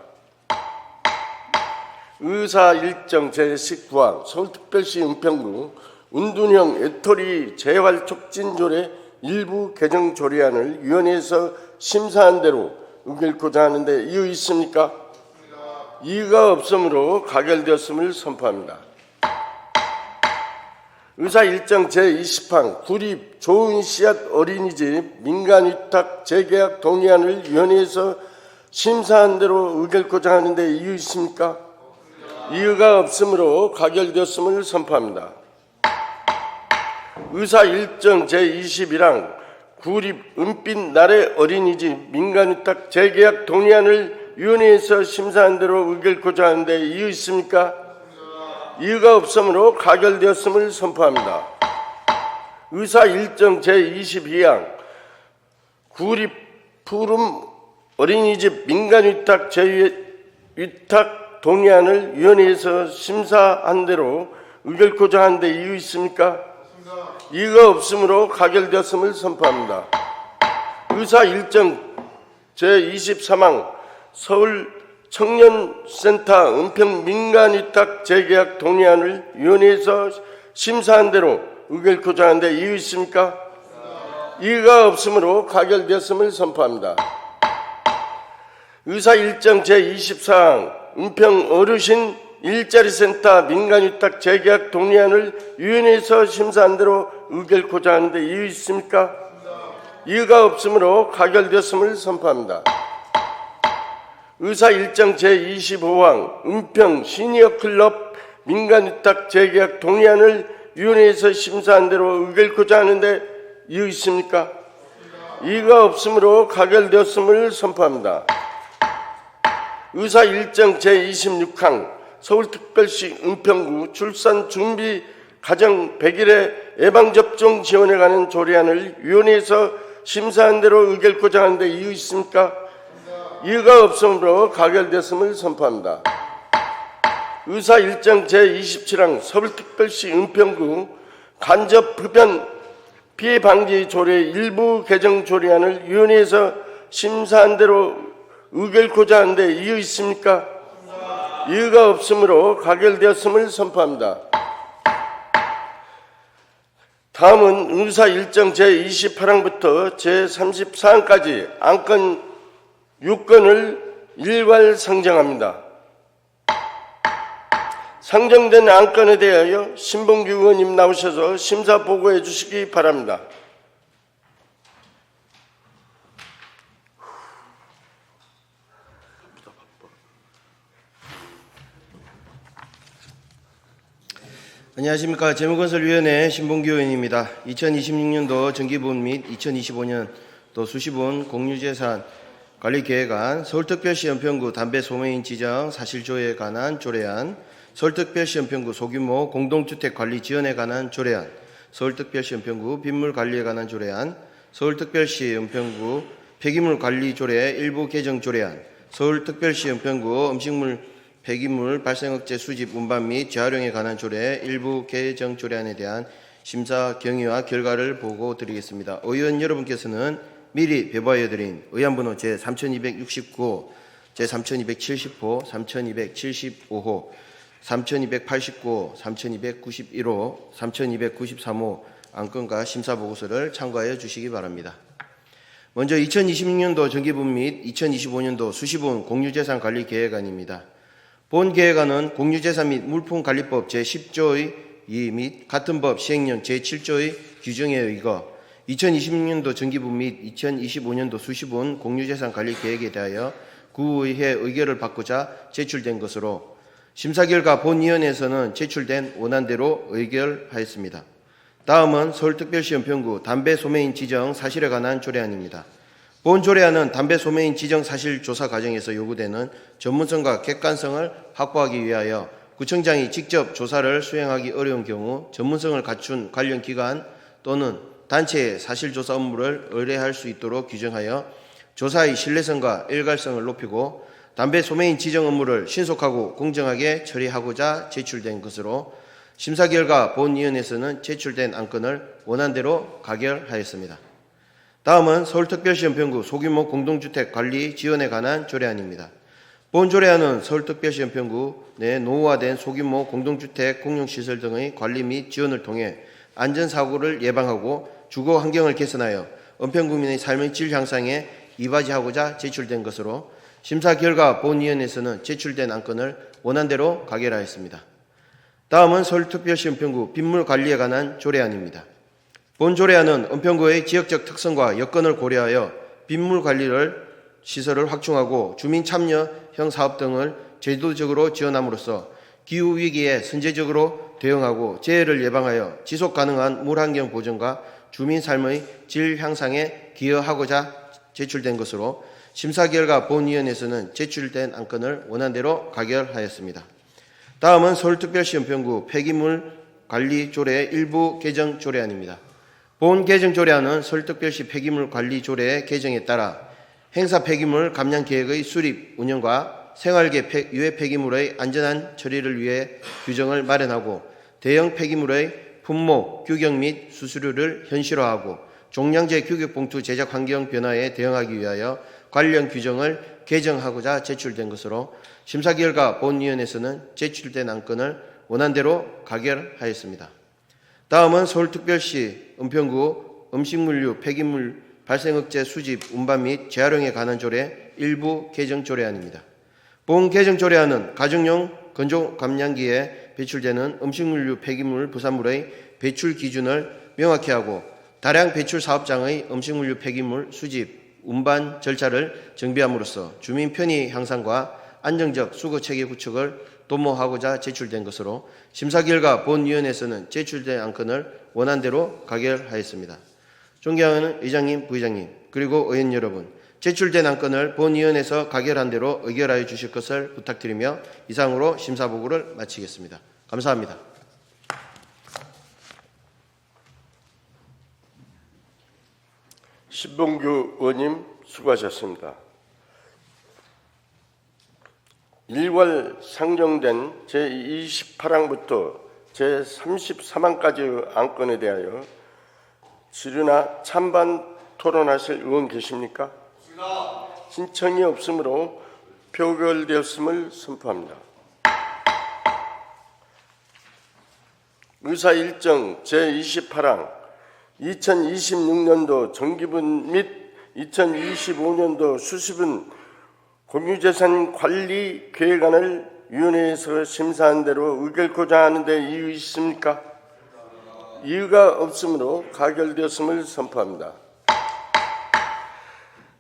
의사일정 제19항 서울특별시 은평구 운둔형 애터리 재활촉진조례 일부 개정 조례안을 위원회에서 심사한 대로 의결코자 하는데 이의 있습니까? 이의가 없으므로 가결되었음을 선포합니다. 의사일정 제20항 구립 좋은 씨앗 어린이집 민간위탁 재계약 동의안을 위원회에서 심사한 대로 의결코자 하는데 이의 있습니까? 이의가 없으므로 가결되었음을 선포합니다. 의사일정 제21항 구립 은빛 나래 어린이집 민간위탁 재계약 동의안을 위원회에서 심사한 대로 의결코자 하는데 이의 있습니까? 이의가 없으므로 가결되었음을 선포합니다. 의사일정 제22항 구립 푸름 어린이집 민간위탁 재위탁 동의안을 위원회에서 심사한 대로 의결코자 하는데 이의 있습니까? 이의가 없으므로 가결되었음을 선포합니다. 의사일정 제23항 서울 청년센터 은평 민간위탁 재계약 동의안을 위원회에서 심사한 대로 의결코자 하는데 이의 있습니까? 이의가 없으므로 가결되었음을 선포합니다. 의사일정 제24항 은평 어르신 일자리센터 민간위탁 재계약 동의안을 위원회에서 심사한 대로 의결코자 하는데 이의 있습니까? 이의가 없으므로 가결되었음을 선포합니다. 의사일정 제25항 은평 시니어클럽 민간위탁 재계약 동의안을 위원회에서 심사한 대로 의결코자 하는데 이의 있습니까? 이의가 없으므로 가결되었음을 선포합니다. 의사일정 제26항 서울특별시 은평구 출산준비 가정 100일의 예방접종 지원에 관한 조례안을 위원회에서 심사한 대로 의결코자 하는데 이의 있습니까? 이의가 없으므로 가결됐음을 선포합니다. 의사일정 제27항 서울특별시 은평구 간접 흡연 피해 방지 조례 일부 개정 조례안을 위원회에서 심사한 대로 의결코자 하는데 이의 있습니까? 이의가 없으므로 가결되었음을 선포합니다. 다음은 의사일정 제28항부터 제34항까지 안건 6건을 일괄 상정합니다. 상정된 안건에 대하여 신봉규 의원님 나오셔서 심사 보고해 주시기 바랍니다. 안녕하십니까. 재무건설위원회 신봉규 의원입니다. 2026년도 정기분 및 2025년도 수시분 공유재산 관리계획안 서울특별시 은평구 담배 소매인 지정 사실조회에 관한 조례안 서울특별시 은평구 소규모 공동주택 관리 지원에 관한 조례안, 서울특별시 은평구 빗물 관리에 관한 조례안, 서울특별시 은평구 폐기물 관리 조례 일부 개정 조례안, 서울특별시 은평구 음식물 폐기물 발생 억제 수집 운반 및 재활용에 관한 조례 일부 개정 조례안에 대한 심사 경위와 결과를 보고 드리겠습니다. 의원 여러분께서는 미리 배부하여드린 의안번호 제3269호, 제3270호, 3275호, 3289호, 3291호, 3293호 안건과 심사보고서를 참고하여 주시기 바랍니다. 먼저 2026년도 정기분 및 2025년도 수시분 공유재산 관리계획안입니다. 본 계획안은 공유재산 및 물품관리법 제10조의 2 및 같은 법 시행령 제7조의 규정에 의거 2026년도 정기분 및 2025년도 수시분 공유재산 관리계획에 대하여 구의회 의결을 받고자 제출된 것으로 심사 결과 본위원회에서는 제출된 원안대로 의결하였습니다. 다음은 서울특별시 은평구 담배 소매인 지정 사실에 관한 조례안입니다. 본 조례안은 담배 소매인 지정 사실 조사 과정에서 요구되는 전문성과 객관성을 확보하기 위하여 구청장이 직접 조사를 수행하기 어려운 경우 전문성을 갖춘 관련 기관 또는 단체에 사실조사 업무를 의뢰할 수 있도록 규정하여 조사의 신뢰성과 일관성을 높이고 담배 소매인 지정 업무를 신속하고 공정하게 처리하고자 제출된 것으로 심사 결과 본위원회에서는 제출된 안건을 원안대로 가결하였습니다. 다음은 서울특별시 은평구 소규모 공동주택 관리 지원에 관한 조례안입니다. 본 조례안은 서울특별시 은평구 내 노후화된 소규모 공동주택 공용시설 등의 관리 및 지원을 통해 안전사고를 예방하고 주거 환경을 개선하여 은평구민의 삶의 질 향상에 이바지하고자 제출된 것으로 심사 결과 본위원회에서는 제출된 안건을 원안대로 가결하였습니다. 다음은 서울특별시 은평구 빗물 관리에 관한 조례안입니다. 본 조례안은 은평구의 지역적 특성과 여건을 고려하여 빗물 관리를 시설을 확충하고 주민 참여형 사업 등을 제도적으로 지원함으로써 기후위기에 선제적으로 대응하고 재해를 예방하여 지속가능한 물환경 보존과 주민 삶의 질 향상에 기여하고자 제출된 것으로 심사 결과 본위원회에서는 제출된 안건을 원안대로 가결하였습니다. 다음은 서울특별시 은평구 폐기물 관리 조례 일부 개정 조례안입니다. 본 개정 조례안은 서울특별시 폐기물 관리 조례 개정에 따라 행사 폐기물 감량 계획의 수립, 운영과 생활계 유해 폐기물의 안전한 처리를 위해 규정을 마련하고 대형 폐기물의 품목, 규격 및 수수료를 현실화하고 종량제 규격봉투 제작 환경 변화에 대응하기 위하여 관련 규정을 개정하고자 제출된 것으로 심사 결과 본위원회에서는 제출된 안건을 원안대로 가결하였습니다. 다음은 서울특별시 은평구 음식물류 폐기물 발생 억제 수집 운반 및 재활용에 관한 조례 일부 개정 조례안입니다. 본 개정 조례안은 가정용 건조 감량기에 배출되는 음식물류 폐기물 부산물의 배출 기준을 명확히 하고 다량 배출 사업장의 음식물류 폐기물 수집 운반 절차를 정비함으로써 주민 편의 향상과 안정적 수거 체계 구축을 도모하고자 제출된 것으로 심사 결과 본위원회에서는 제출된 안건을 원안대로 가결하였습니다. 존경하는 의장님, 부의장님, 그리고 의원 여러분, 제출된 안건을 본위원회에서 가결한 대로 의결하여 주실 것을 부탁드리며 이상으로 심사보고를 마치겠습니다. 감사합니다. 신봉규 의원님 수고하셨습니다. 일괄 상정된 제28항부터 제33항까지의 안건에 대하여 질의나 찬반 토론하실 의원 계십니까? 신청이 없으므로 표결되었음을 선포합니다. 의사 일정 제28항 2026년도 정기분 및 2025년도 수시분 공유재산 관리 계획안을 위원회에서 심사한 대로 의결코자 하는데 이유 있습니까? 이유가 없으므로 가결되었음을 선포합니다.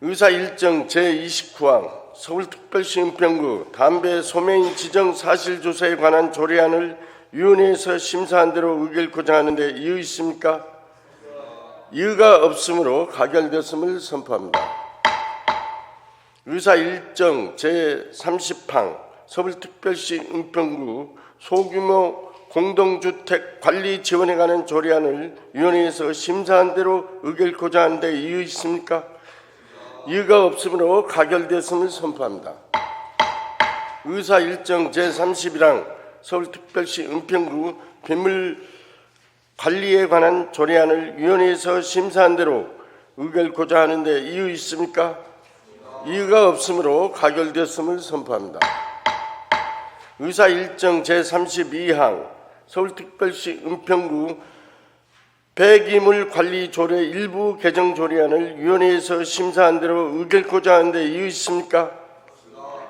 의사 일정 제29항 서울특별시 은평구 담배 소매인 지정 사실조사에 관한 조례안을 위원회에서 심사한 대로 의결코자 하는데 이유 있습니까? 이유가 없으므로 가결되었음을 선포합니다. 의사 일정 제30항 서울특별시 은평구 소규모 공동주택 관리 지원에 관한 조례안을 위원회에서 심사한 대로 의결코자 하는데 이유 있습니까? 이유가 없으므로 가결되었음을 선포합니다. 의사 일정 제31항 서울특별시 은평구 빗물 관리에 관한 조례안을 위원회에서 심사한 대로 의결코자 하는데 이유 있습니까? 이유가 없으므로 가결되었음을 선포합니다. 의사 일정 제32항 서울특별시 은평구 폐기물 관리 조례 일부 개정 조례안을 위원회에서 심사한 대로 의결코자 하는데 이유 있습니까?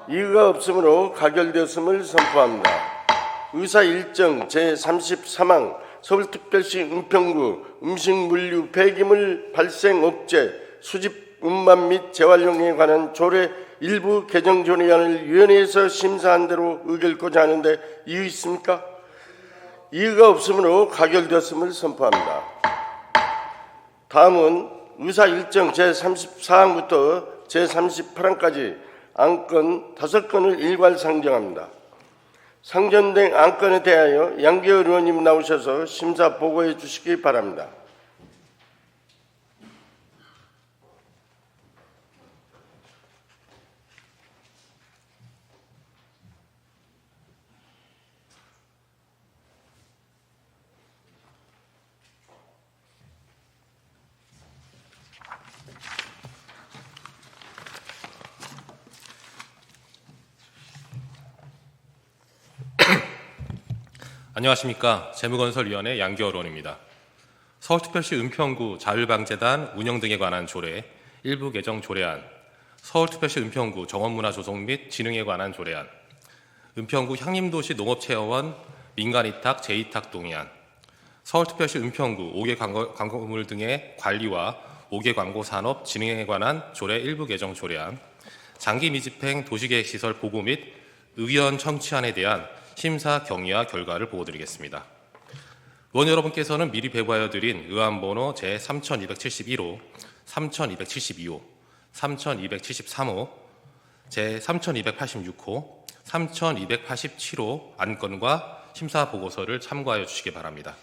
이유가 없으므로 가결되었음을 선포합니다. 의사 일정 제33항 서울특별시 은평구 음식물류 폐기물 발생 업체 수집 운반 및 재활용에 관한 조례 일부 개정 조례안을 위원회에서 심사한 대로 의결코자 하는데 이유 있습니까? 이유가 없으므로 가결되었음을 선포합니다. 다음은 의사 일정 제34항부터 제38항까지 안건 5건을 일괄 상정합니다. 상정된 안건에 대하여 양기열 의원님 나오셔서 심사 보고해 주시기 바랍니다. 안녕하십니까. 재무건설위원회 양기열 의원입니다. 서울특별시 은평구 자율방재단 운영 등에 관한 조례 일부 개정 조례안, 서울특별시 은평구 정원문화 조성 및 진흥에 관한 조례안, 은평구 향림도시 농업체험원 민간위탁 재위탁 동의안, 서울특별시 은평구 5개 광고물 등의 관리와 5개 광고산업 진흥에 관한 조례 일부 개정 조례안, 장기 미집행 도시계획시설 보고 및 의견 청취안에 대한 심사 경위와 결과를 보고드리겠습니다. 의원 여러분께서는 미리 배부하여 드린 의안번호 제3271호, 3272호, 3273호, 제3286호, 3287호 안건과 심사 보고서를 참고하여 주시기 바랍니다.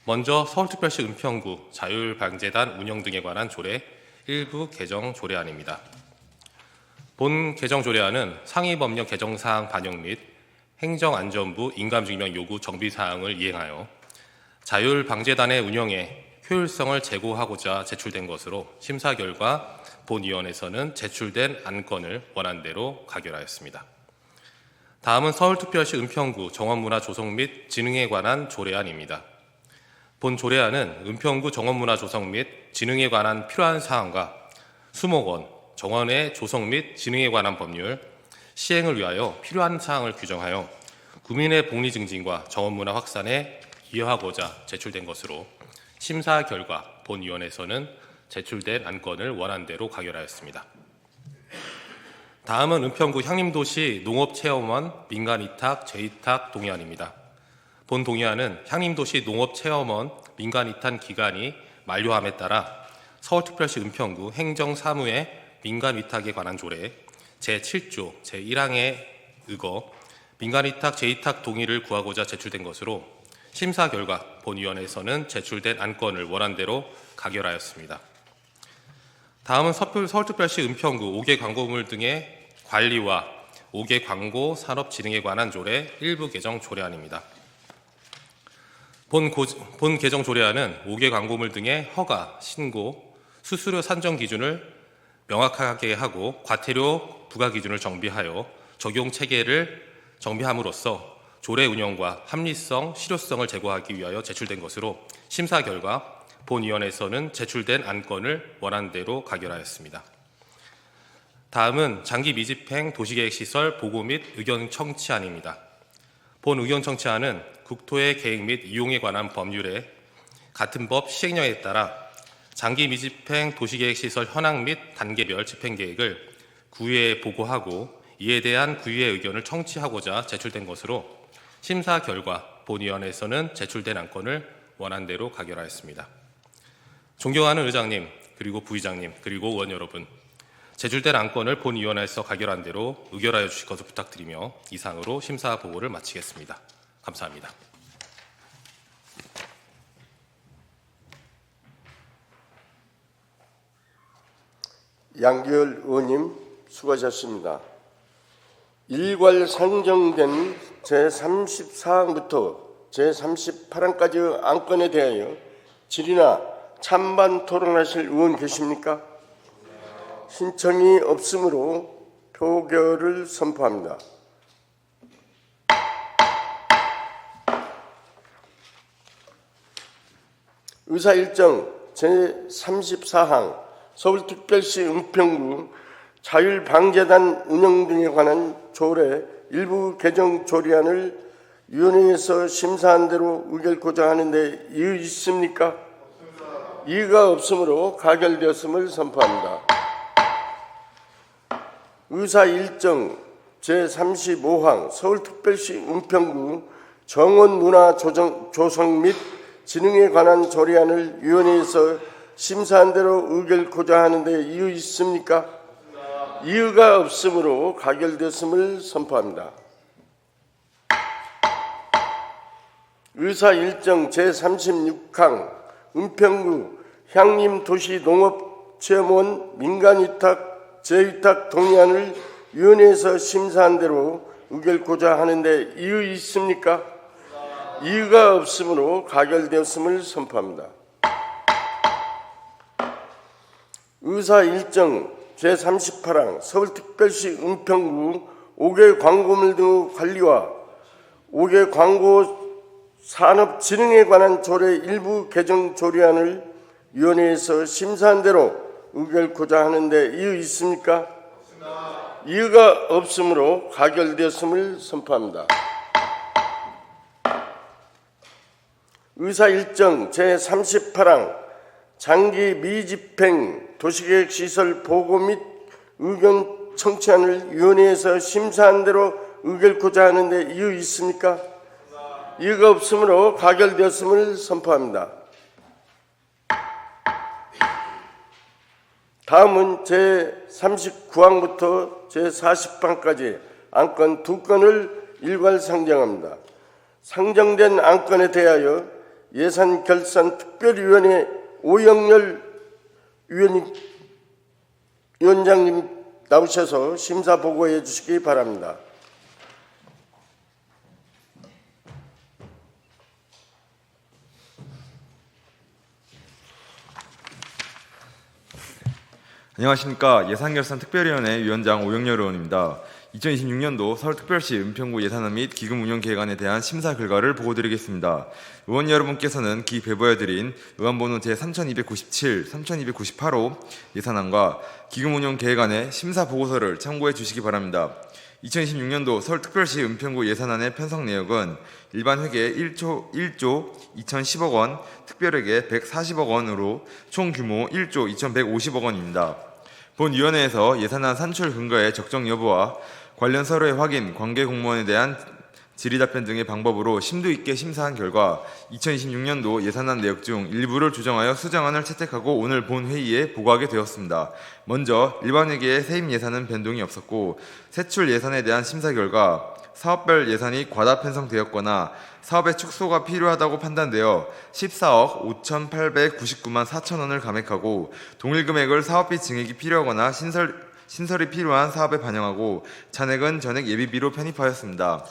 먼저 서울특별시 은평구 자율방재단 운영 등에 관한 조례 일부 개정 조례안입니다. 본 개정 조례안은 상위법령 개정사항 반영 및 행정안전부 인감증명 요구 정비사항을 이행하여 자율방재단의 운영에 효율성을 제고하고자 제출된 것으로 심사 결과 본위원회에서는 제출된 안건을 원안대로 가결하였습니다. 다음은 서울특별시 은평구 정원문화 조성 및 진흥에 관한 조례안입니다. 본 조례안은 은평구 정원문화 조성 및 진흥에 관한 필요한 사항과 수목원, 정원의 조성 및 진흥에 관한 법률, 시행을 위하여 필요한 사항을 규정하여 구민의 복리 증진과 정원문화 확산에 기여하고자 제출된 것으로 심사 결과 본위원회에서는 제출된 안건을 원안대로 가결하였습니다. 다음은 은평구 향림도시 농업체험원 민간위탁 재위탁 동의안입니다. 본 동의안은 향림도시 농업체험원 민간위탁 기간이 만료함에 따라 서울특별시 은평구 행정사무의 민간위탁에 관한 조례 제7조 제1항에 의거 민간위탁 재위탁 동의를 구하고자 제출된 것으로 심사 결과 본위원회에서는 제출된 안건을 원안대로 가결하였습니다. 다음은 서울특별시 은평구 5개 광고물 등의 관리와 5개 광고 산업 진흥에 관한 조례 일부 개정 조례안입니다. 본 개정 조례안은 5개 광고물 등의 허가, 신고, 수수료 산정 기준을 명확하게 하고 과태료 부과 기준을 정비하여 적용 체계를 정비함으로써 조례 운영과 합리성, 실효성을 제고하기 위하여 제출된 것으로 심사 결과 본위원회에서는 제출된 안건을 원안대로 가결하였습니다. 다음은 장기 미집행 도시계획시설 보고 및 의견 청취안입니다. 본 의견 청취안은 국토의 계획 및 이용에 관한 법률에 같은 법 시행령에 따라 장기 미집행 도시계획시설 현황 및 단계별 집행계획을 구의회에 보고하고 이에 대한 구의회 의견을 청취하고자 제출된 것으로 심사 결과 본위원회에서는 제출된 안건을 원안대로 가결하였습니다. 존경하는 의장님, 그리고 부의장님, 그리고 의원 여러분, 제출된 안건을 본위원회에서 가결한 대로 의결하여 주실 것을 부탁드리며 이상으로 심사 보고를 마치겠습니다. 감사합니다. 양기열 의원님 수고하셨습니다. 일괄 상정된 제34항부터 제38항까지 안건에 대하여 질의나 찬반 토론하실 의원 계십니까? 신청이 없으므로 표결을 선포합니다. 의사일정 제34항 서울특별시 은평구 자율방재단 운영 등에 관한 조례 일부 개정 조례안을 위원회에서 심사한 대로 의결코자 하는데 이의 있습니까? 이의가 없으므로 가결되었음을 선포합니다. 의사일정 제35항 서울특별시 은평구 정원문화조성 및 진흥에 관한 조례안을 위원회에서 심사한 대로 의결코자 하는데 이의 있습니까? 이의가 없으므로 가결되었음을 선포합니다. 의사일정 제36항 은평구 향림도시농업체험원 민간위탁 재위탁 동의안을 위원회에서 심사한 대로 의결코자 하는데 이의 있습니까? 이의가 없으므로 가결되었음을 선포합니다. 의사일정 제38항 서울특별시 은평구 5개 광고물 등 관리와 5개 광고 산업 진흥에 관한 조례 일부 개정 조례안을 위원회에서 심사한 대로 의결코자 하는데 이의 있습니까? 이의가 없으므로 가결되었음을 선포합니다. 의사일정 제38항 장기 미집행 도시계획시설 보고 및 의견 청취안을 위원회에서 심사한 대로 의결코자 하는데 이의 있습니까? 이의가 없으므로 가결되었음을 선포합니다. 다음은 제39항부터 제40항까지 안건 2건을 일괄 상정합니다. 상정된 안건에 대하여 예산결산특별위원회 오영렬 위원장님 나오셔서 심사 보고해 주시기 바랍니다. 안녕하십니까. 예산결산특별위원회 위원장 오영렬 의원입니다. 2026년도 서울특별시 은평구 예산안 및 기금운용계획안에 대한 심사 결과를 보고드리겠습니다. 의원 여러분께서는 기 배부해드린 의안번호 제3297, 3298호 예산안과 기금운용계획안의 심사 보고서를 참고해 주시기 바랍니다. 2026년도 서울특별시 은평구 예산안의 편성 내역은 일반회계 1조 2010억 원, 특별회계 140억 원으로 총 규모 1조 2150억 원입니다. 본위원회에서 예산안 산출 근거의 적정 여부와 관련 서류의 확인, 관계 공무원에 대한 질의답변 등의 방법으로 심도 있게 심사한 결과 2026년도 예산안 내역 중 일부를 조정하여 수정안을 채택하고 오늘 본회의에 보고하게 되었습니다. 먼저 일반회계의 세입 예산은 변동이 없었고 세출 예산에 대한 심사 결과 사업별 예산이 과다 편성되었거나 사업의 축소가 필요하다고 판단되어 14억 5,899만 4천 원을 감액하고 동일 금액을 사업비 증액이 필요하거나 신설이 필요한 사업에 반영하고 잔액은 전액 예비비로 편입하였습니다.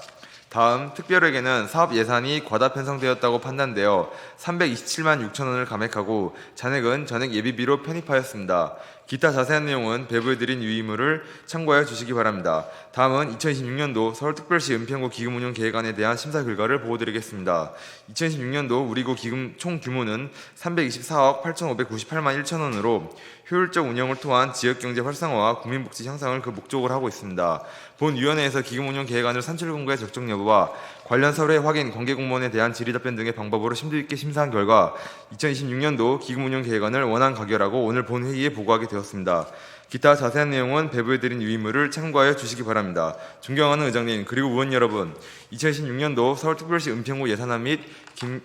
다음 특별회계는 사업 예산이 과다 편성되었다고 판단되어 327만 6천 원을 감액하고 잔액은 전액 예비비로 편입하였습니다. 기타 자세한 내용은 배부해드린 유의물을 참고하여 주시기 바랍니다. 다음은 2026년도 서울특별시 은평구 기금운용계획안에 대한 심사 결과를 보고드리겠습니다. 2026년도 우리구 기금 총 규모는 324억 8,598만 1천 원으로 효율적 운영을 통한 지역경제 활성화와 국민복지 향상을 그 목적으로 하고 있습니다. 본위원회에서 기금운용계획안을 산출 근거의 적정 여부와 관련 서류의 확인, 관계공무원에 대한 질의답변 등의 방법으로 심도 있게 심사한 결과 2026년도 기금운용계획안을 원안 가결하고 오늘 본회의에 보고하게 되었습니다. 기타 자세한 내용은 배부해드린 유의물을 참고하여 주시기 바랍니다. 존경하는 의장님 그리고 의원 여러분, 2026년도 서울특별시 은평구 예산안 및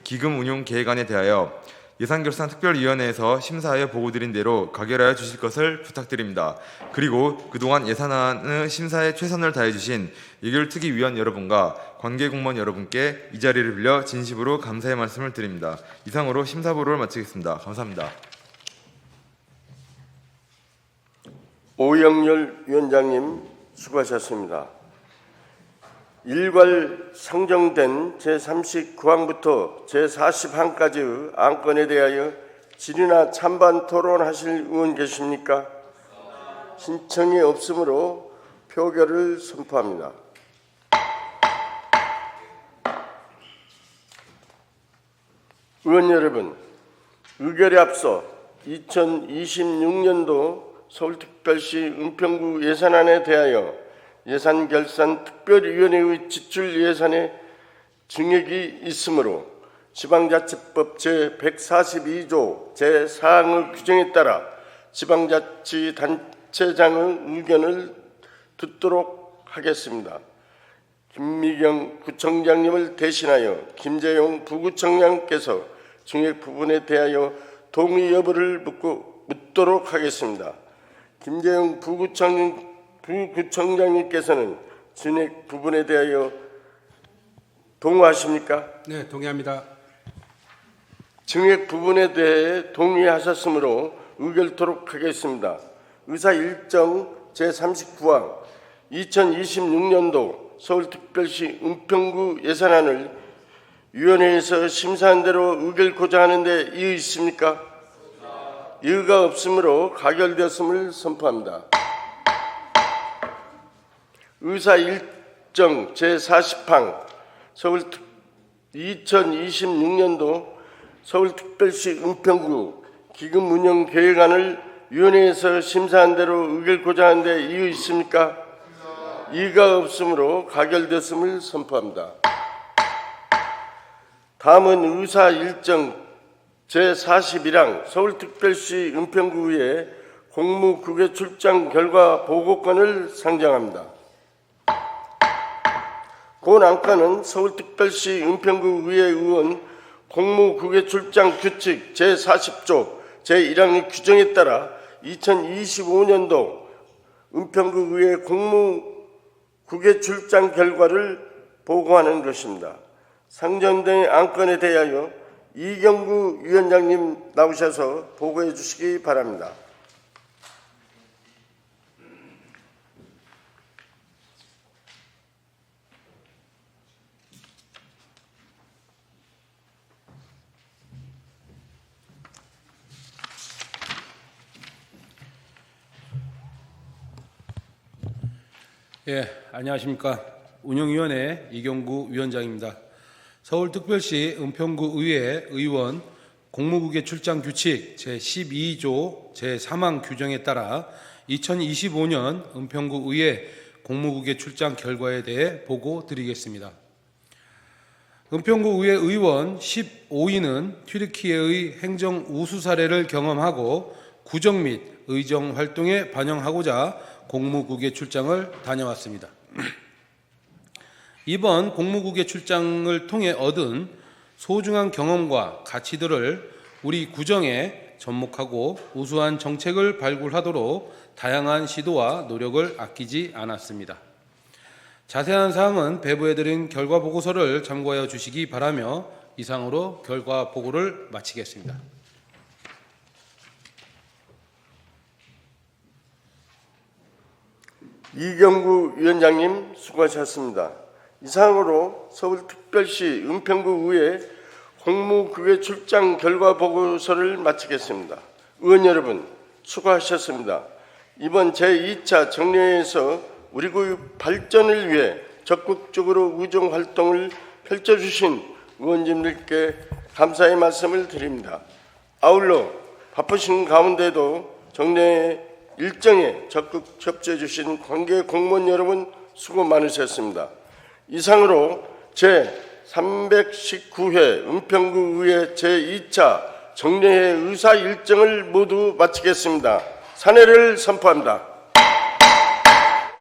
기금운용계획안에 대하여 예산결산특별위원회에서 심사하여 보고드린 대로 가결하여 주실 것을 부탁드립니다. 그리고 그동안 예산안의 심사에 최선을 다해주신 예결특위위원 여러분과 관계공무원 여러분께 이 자리를 빌려 진심으로 감사의 말씀을 드립니다. 이상으로 심사보고를 마치겠습니다. 감사합니다. 오영렬 위원장님 수고하셨습니다. 일괄 상정된 제39항부터 제40항까지의 안건에 대하여 질의나 찬반 토론하실 의원 계십니까? 신청이 없으므로 표결을 선포합니다. 의원 여러분, 의결에 앞서 2026년도 서울특별시 은평구 예산안에 대하여 예산결산특별위원회의 지출 예산에 증액이 있으므로 지방자치법 제142조 제4항의 규정에 따라 지방자치단체장의 의견을 듣도록 하겠습니다. 김미경 구청장님을 대신하여 김재용 부구청장께서 증액 부분에 대하여 동의 여부를 묻도록 하겠습니다. 김재용 부구청장님께서는 증액 부분에 대하여 동의하십니까? 네, 동의합니다. 증액 부분에 대해 동의하셨으므로 의결토록 하겠습니다. 의사 일정 제39항 2026년도 서울특별시 은평구 예산안을 위원회에서 심사한 대로 의결코자 하는데 이의 있습니까? 이의가 없으므로 가결되었음을 선포합니다. 의사 일정 제40항 2026년도 서울특별시 은평구 기금운영계획안을 위원회에서 심사한 대로 의결코자 하는데 이의 있습니까? 이의가 없으므로 가결되었음을 선포합니다. 다음은 의사 일정 제41항 서울특별시 은평구의 공무국외 출장 결과 보고권을 상정합니다. 본 안건은 서울특별시 은평구의회 의원 공무국외 출장 규칙 제40조 제1항의 규정에 따라 2025년도 은평구의회 공무국외 출장 결과를 보고하는 것입니다. 상정된 안건에 대하여 이경구 위원장님 나오셔서 보고해 주시기 바랍니다. 예, 안녕하십니까. 운영위원회 이경구 위원장입니다. 서울특별시 은평구의회 의원 공무국외 출장 규칙 제12조 제3항 규정에 따라 2025년 은평구의회 공무국외 출장 결과에 대해 보고 드리겠습니다. 은평구의회 의원 15인은 튀르키예의 행정 우수 사례를 경험하고 구정 및 의정 활동에 반영하고자 공무국외 출장을 다녀왔습니다. 이번 공무국외 출장을 통해 얻은 소중한 경험과 가치들을 우리 구정에 접목하고 우수한 정책을 발굴하도록 다양한 시도와 노력을 아끼지 않았습니다. 자세한 사항은 배부해드린 결과 보고서를 참고하여 주시기 바라며 이상으로 결과 보고를 마치겠습니다. 이경구 위원장님 수고하셨습니다. 이상으로 서울특별시 은평구의회 공무국외 출장 결과 보고서를 마치겠습니다. 의원 여러분 수고하셨습니다. 이번 제2차 정례회에서 우리 구의 발전을 위해 적극적으로 의정활동을 펼쳐주신 의원님들께 감사의 말씀을 드립니다. 아울러 바쁘신 가운데도 정례회 일정에 적극 협조해 주신 관계 공무원 여러분 수고 많으셨습니다. 이상으로 제319회 은평구의회 제2차 정례회 의사 일정을 모두 마치겠습니다. 사례를 선포합니다.